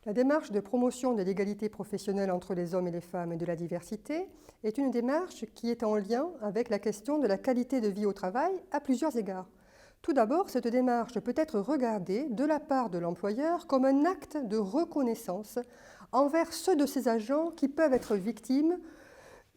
La démarche de promotion de l'égalité professionnelle entre les hommes et les femmes et de la diversité est une démarche qui est en lien avec la question de la qualité de vie au travail à plusieurs égards. Tout d'abord, cette démarche peut être regardée de la part de l'employeur comme un acte de reconnaissance envers ceux de ses agents qui peuvent être victimes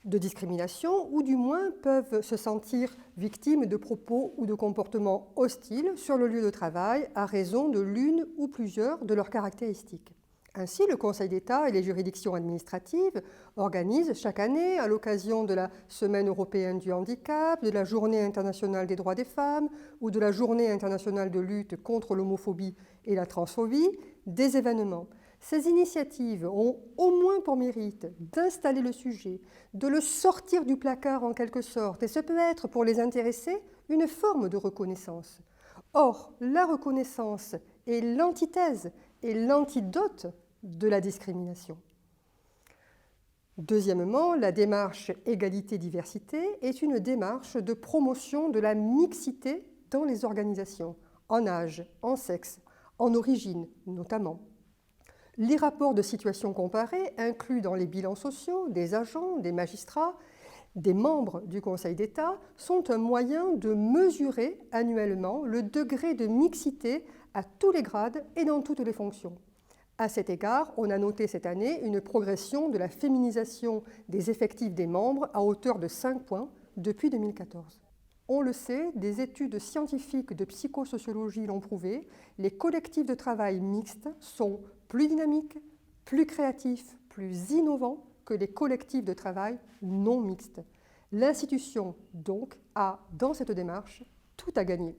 de discrimination ou du moins peuvent se sentir victimes de propos ou de comportements hostiles sur le lieu de travail à raison de l'une ou plusieurs de leurs caractéristiques. Ainsi, le Conseil d'État et les juridictions administratives organisent chaque année, à l'occasion de la Semaine européenne du handicap, de la Journée internationale des droits des femmes ou de la Journée internationale de lutte contre l'homophobie et la transphobie, des événements. Ces initiatives ont au moins pour mérite d'installer le sujet, de le sortir du placard en quelque sorte, et ce peut être pour les intéressés une forme de reconnaissance. Or, la reconnaissance est l'antithèse et l'antidote de la discrimination. Deuxièmement, la démarche égalité-diversité est une démarche de promotion de la mixité dans les organisations, en âge, en sexe, en origine notamment. Les rapports de situation comparés inclus dans les bilans sociaux des agents, des magistrats, des membres du Conseil d'État sont un moyen de mesurer annuellement le degré de mixité à tous les grades et dans toutes les fonctions. À cet égard, on a noté cette année une progression de la féminisation des effectifs des membres à hauteur de 5 points depuis 2014. On le sait, des études scientifiques de psychosociologie l'ont prouvé, les collectifs de travail mixtes sont plus dynamiques, plus créatifs, plus innovants que les collectifs de travail non mixtes. L'institution, donc, a, dans cette démarche, tout à gagner.